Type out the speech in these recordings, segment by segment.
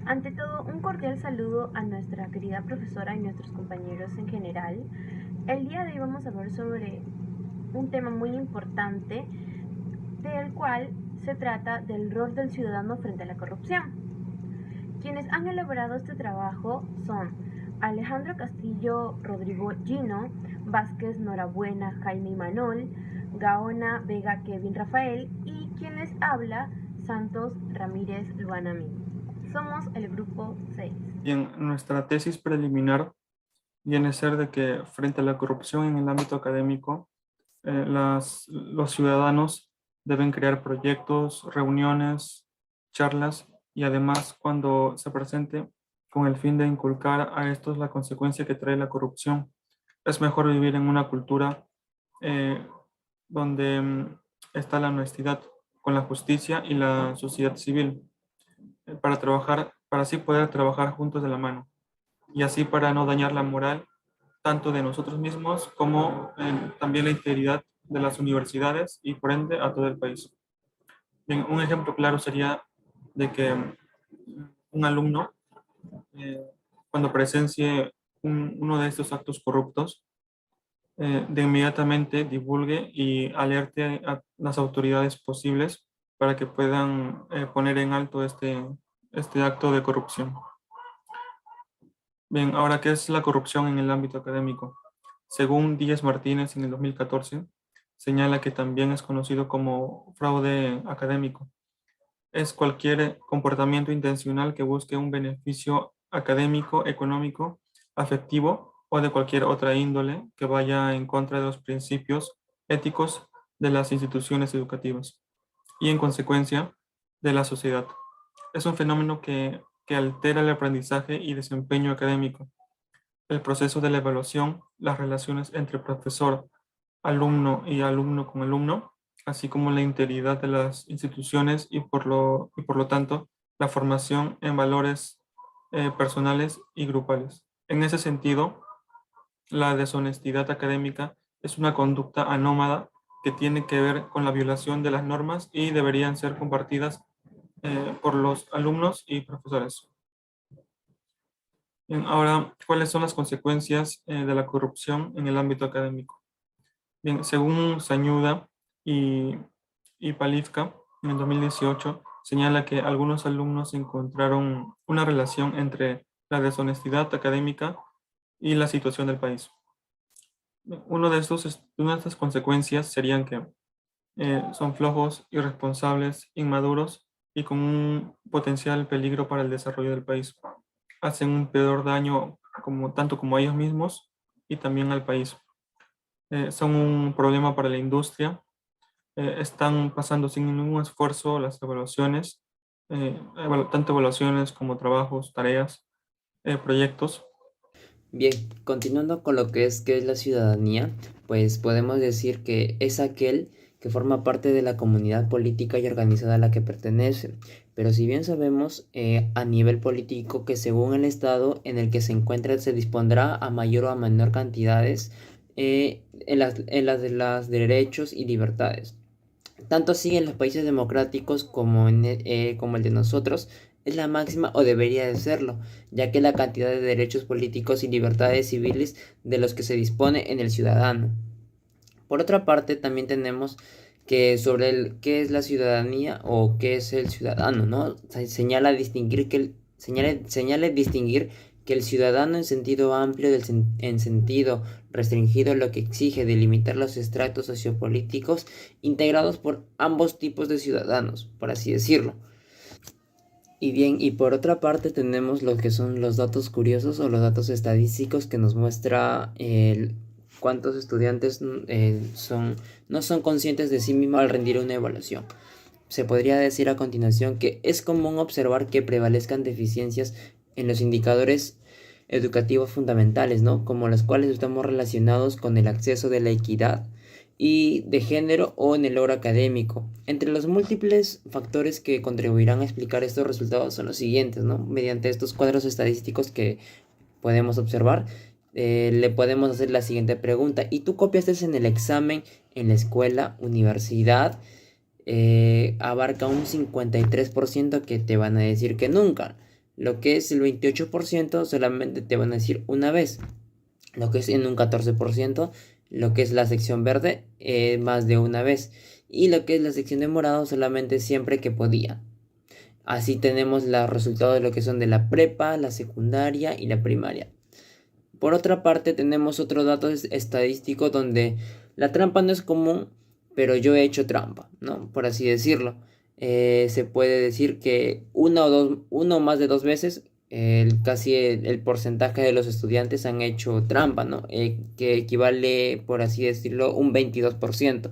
Ante todo, un cordial saludo a nuestra querida profesora y nuestros compañeros en general. El día de hoy vamos a hablar sobre un tema muy importante, del cual se trata del rol del ciudadano frente a la corrupción. Quienes han elaborado este trabajo son Alejandro Castillo, Rodrigo Gino, Vázquez Norabuena, Jaime Imanol, Gaona Vega, Kevin Rafael y quienes habla Santos Ramírez Luanami. Somos el grupo 6. Bien, nuestra tesis preliminar viene a ser de que frente a la corrupción en el ámbito académico, los ciudadanos deben crear proyectos, reuniones, charlas y además cuando se presente con el fin de inculcar a estos la consecuencia que trae la corrupción. Es mejor vivir en una cultura eh, donde está la honestidad con la justicia y la sociedad civil para trabajar, para así poder trabajar juntos de la mano y así para no dañar la moral tanto de nosotros mismos como también la integridad de las universidades y por ende a todo el país. Bien, un ejemplo claro sería de que un alumno, eh, cuando presencie uno de estos actos corruptos, de inmediatamente divulgue y alerte a las autoridades posibles para que puedan poner en alto este acto de corrupción. Bien, ahora, ¿qué es la corrupción en el ámbito académico? Según Díaz Martínez en el 2014, señala que también es conocido como fraude académico. Es cualquier comportamiento intencional que busque un beneficio académico, económico, afectivo o de cualquier otra índole que vaya en contra de los principios éticos de las instituciones educativas y en consecuencia de la sociedad. Es un fenómeno que altera el aprendizaje y desempeño académico, el proceso de la evaluación, las relaciones entre profesor, alumno y alumno con alumno, así como la integridad de las instituciones y por lo tanto la formación en valores personales y grupales. En ese sentido, la deshonestidad académica es una conducta anómada que tiene que ver con la violación de las normas y deberían ser compartidas por los alumnos y profesores. Bien, ahora, ¿cuáles son las consecuencias de la corrupción en el ámbito académico? Bien, según Sañuda y, y Palivka, en el 2018, señala que algunos alumnos encontraron una relación entre la deshonestidad académica y la situación del país. Una de estas consecuencias serían que son flojos, irresponsables, inmaduros y con un potencial peligro para el desarrollo del país. Hacen un peor daño tanto como a ellos mismos y también al país. Son un problema para la industria. Están pasando sin ningún esfuerzo las evaluaciones, tanto evaluaciones como trabajos, tareas, proyectos. Bien, continuando con lo que es la ciudadanía, pues podemos decir que es aquel que forma parte de la comunidad política y organizada a la que pertenece. Pero si bien sabemos a nivel político que según el estado en el que se encuentra se dispondrá a mayor o a menor cantidades en las derechos y libertades. Tanto así en los países democráticos como el de nosotros es la máxima o debería de serlo, ya que la cantidad de derechos políticos y libertades civiles de los que se dispone en el ciudadano. Por otra parte, también tenemos que sobre el qué es la ciudadanía o qué es el ciudadano, ¿no? Señala distinguir que el ciudadano en sentido amplio en sentido restringido lo que exige delimitar los estratos sociopolíticos integrados por ambos tipos de ciudadanos, por así decirlo. Y bien, y por otra parte tenemos lo que son los datos curiosos o los datos estadísticos que nos muestra cuántos estudiantes no son conscientes de sí mismos al rendir una evaluación. Se podría decir a continuación que es común observar que prevalezcan deficiencias en los indicadores educativos fundamentales, ¿no? Como los cuales estamos relacionados con el acceso de la equidad y de género o en el logro académico. Entre los múltiples factores que contribuirán a explicar estos resultados son los siguientes, ¿no? Mediante estos cuadros estadísticos que podemos observar, le podemos hacer la siguiente pregunta. ¿Y tú copiaste en el examen en la escuela, universidad? Abarca un 53% que te van a decir que nunca. Lo que es el 28% solamente te van a decir una vez. Lo que es en un 14%, lo que es la sección verde, más de una vez. Y lo que es la sección de morado solamente siempre que podía. Así tenemos los resultados de lo que son de la prepa, la secundaria y la primaria. Por otra parte, tenemos otro dato estadístico donde la trampa no es común, pero yo he hecho trampa, ¿no? Por así decirlo. Se puede decir que una o más de 2 veces, casi el porcentaje de los estudiantes han hecho trampa, ¿no? Que equivale, por así decirlo, un 22%.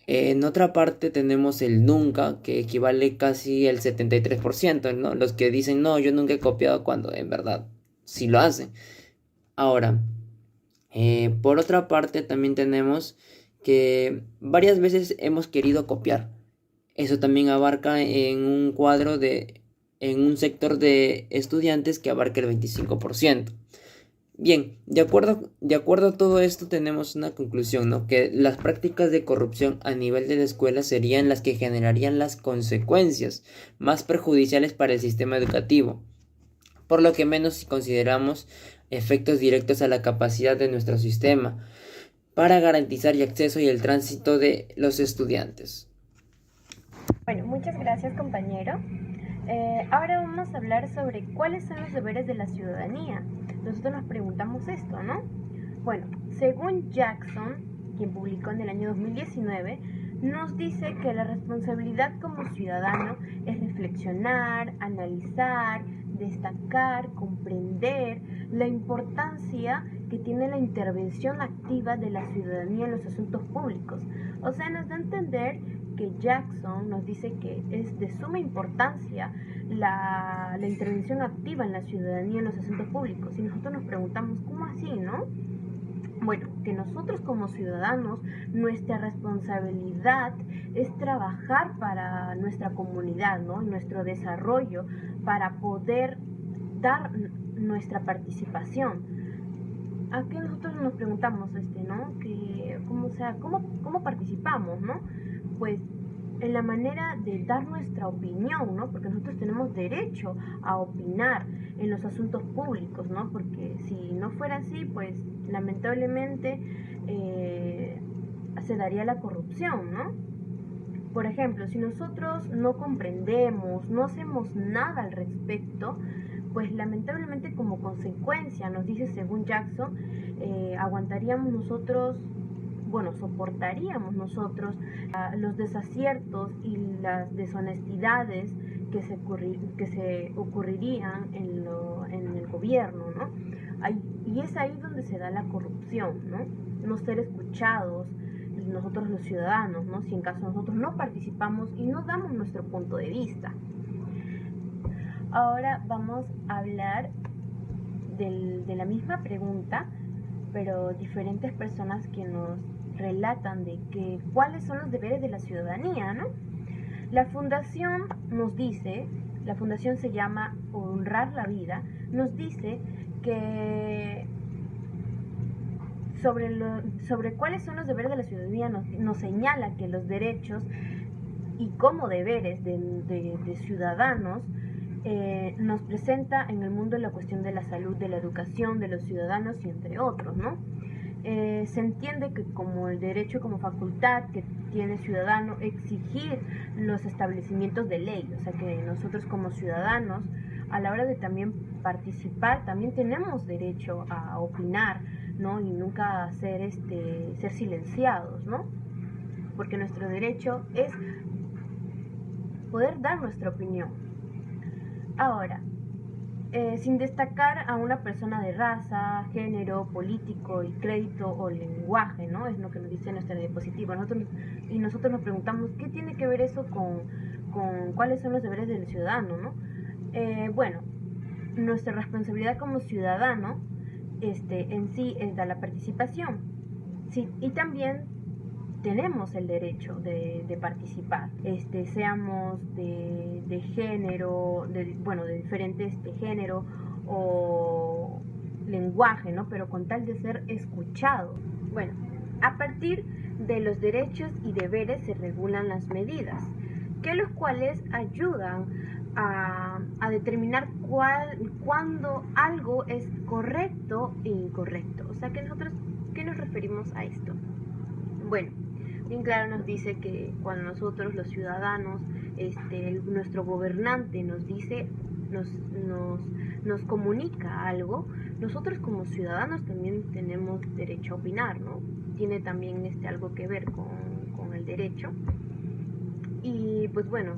En otra parte tenemos el nunca, que equivale casi al 73%, ¿no? Los que dicen, no, yo nunca he copiado, cuando en verdad sí lo hacen. Ahora, por otra parte también tenemos que varias veces hemos querido copiar. Eso también abarca en un sector de estudiantes que abarca el 25%. Bien, de acuerdo a todo esto tenemos una conclusión, ¿no? Que las prácticas de corrupción a nivel de la escuela serían las que generarían las consecuencias más perjudiciales para el sistema educativo, por lo que menos si consideramos efectos directos a la capacidad de nuestro sistema para garantizar el acceso y el tránsito de los estudiantes. Bueno, muchas gracias, compañero. Ahora vamos a hablar sobre cuáles son los deberes de la ciudadanía. Nosotros nos preguntamos esto, ¿no? Bueno, según Jackson, quien publicó en el año 2019, nos dice que la responsabilidad como ciudadano es reflexionar, analizar, destacar, comprender la importancia que tiene la intervención activa de la ciudadanía en los asuntos públicos. O sea, nos da a entender que Jackson nos dice que es de suma importancia la intervención activa en la ciudadanía en los asuntos públicos. Y nosotros nos preguntamos, ¿cómo así, no? Bueno, que nosotros como ciudadanos, nuestra responsabilidad es trabajar para nuestra comunidad, ¿no? Nuestro desarrollo, para poder dar nuestra participación. Aquí nosotros nos preguntamos, ¿no? Que, ¿cómo participamos, no? Pues en la manera de dar nuestra opinión, ¿no? Porque nosotros tenemos derecho a opinar en los asuntos públicos, ¿no? Porque si no fuera así, pues lamentablemente se daría la corrupción, ¿no? Por ejemplo, si nosotros no comprendemos, no hacemos nada al respecto, pues lamentablemente como consecuencia, nos dice según Jackson, aguantaríamos nosotros, soportaríamos nosotros los desaciertos y las deshonestidades que se ocurrirían en el gobierno, ¿no? Y es ahí donde se da la corrupción, ¿no? No ser escuchados nosotros los ciudadanos, ¿no? Si en caso nosotros no participamos y no damos nuestro punto de vista. Ahora vamos a hablar de la misma pregunta, pero diferentes personas que nos relatan de cuáles son los deberes de la ciudadanía, ¿no? La fundación nos dice, la fundación se llama Honrar la Vida, nos dice que sobre cuáles son los deberes de la ciudadanía nos señala que los derechos y como deberes de ciudadanos nos presenta en el mundo la cuestión de la salud, de la educación de los ciudadanos y entre otros, ¿no? Se entiende que como el derecho como facultad que tiene ciudadano exigir los establecimientos de ley, o sea que nosotros como ciudadanos a la hora de también participar también tenemos derecho a opinar, ¿no? Y nunca ser silenciados, ¿no? Porque nuestro derecho es poder dar nuestra opinión. Ahora, sin destacar a una persona de raza, género, político y crédito o lenguaje, ¿no? Es lo que nos dice nuestra diapositiva. Nosotros nos preguntamos, ¿qué tiene que ver eso con cuáles son los deberes del ciudadano, ¿no? Nuestra responsabilidad como ciudadano en sí es dar la participación. Sí, y también tenemos el derecho de participar, seamos de género, de diferentes género o lenguaje, ¿no? Pero con tal de ser escuchado. Bueno, a partir de los derechos y deberes se regulan las medidas, que los cuales ayudan a determinar cuándo algo es correcto e incorrecto. O sea, que nosotros, ¿qué nos referimos a esto? Bueno, bien claro nos dice que cuando nosotros los ciudadanos, nuestro gobernante nos dice, nos comunica algo, nosotros como ciudadanos también tenemos derecho a opinar, ¿no? Tiene también algo que ver con el derecho. Y pues bueno,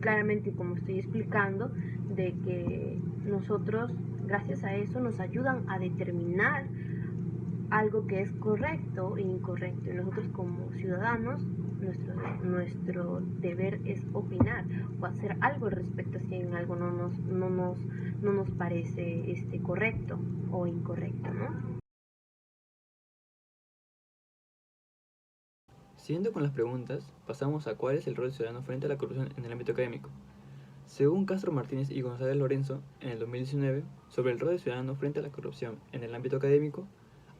claramente como estoy explicando, de que nosotros, gracias a eso, nos ayudan a determinar algo que es correcto e incorrecto. Y nosotros como ciudadanos, nuestro deber es opinar o hacer algo al respecto si en algo no nos parece correcto o incorrecto, ¿no? Siguiendo con las preguntas, pasamos a cuál es el rol del ciudadano frente a la corrupción en el ámbito académico. Según Castro Martínez y González Lorenzo, en el 2019, sobre el rol del ciudadano frente a la corrupción en el ámbito académico,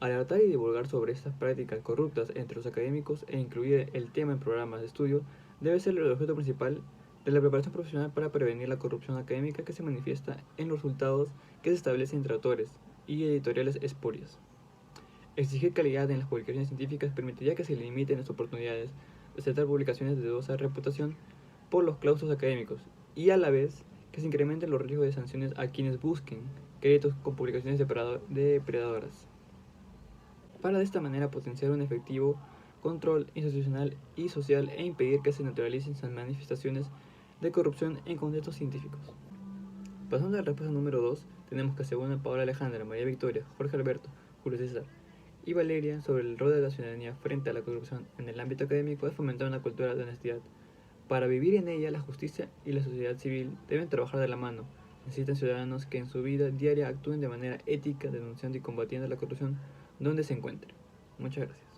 alertar y divulgar sobre estas prácticas corruptas entre los académicos e incluir el tema en programas de estudio debe ser el objeto principal de la preparación profesional para prevenir la corrupción académica que se manifiesta en los resultados que se establecen entre autores y editoriales espurias. Exigir calidad en las publicaciones científicas permitiría que se limiten las oportunidades de aceptar publicaciones de dudosa reputación por los claustros académicos y a la vez que se incrementen los riesgos de sanciones a quienes busquen créditos con publicaciones depredadoras, para de esta manera potenciar un efectivo control institucional y social e impedir que se naturalicen esas manifestaciones de corrupción en contextos científicos. Pasando a la respuesta número 2, tenemos que según Paola Alejandra, María Victoria, Jorge Alberto, Julio César y Valeria sobre el rol de la ciudadanía frente a la corrupción en el ámbito académico es fomentar una cultura de honestidad. Para vivir en ella, la justicia y la sociedad civil deben trabajar de la mano. Necesitan ciudadanos que en su vida diaria actúen de manera ética, denunciando y combatiendo la corrupción donde se encuentren. Muchas gracias.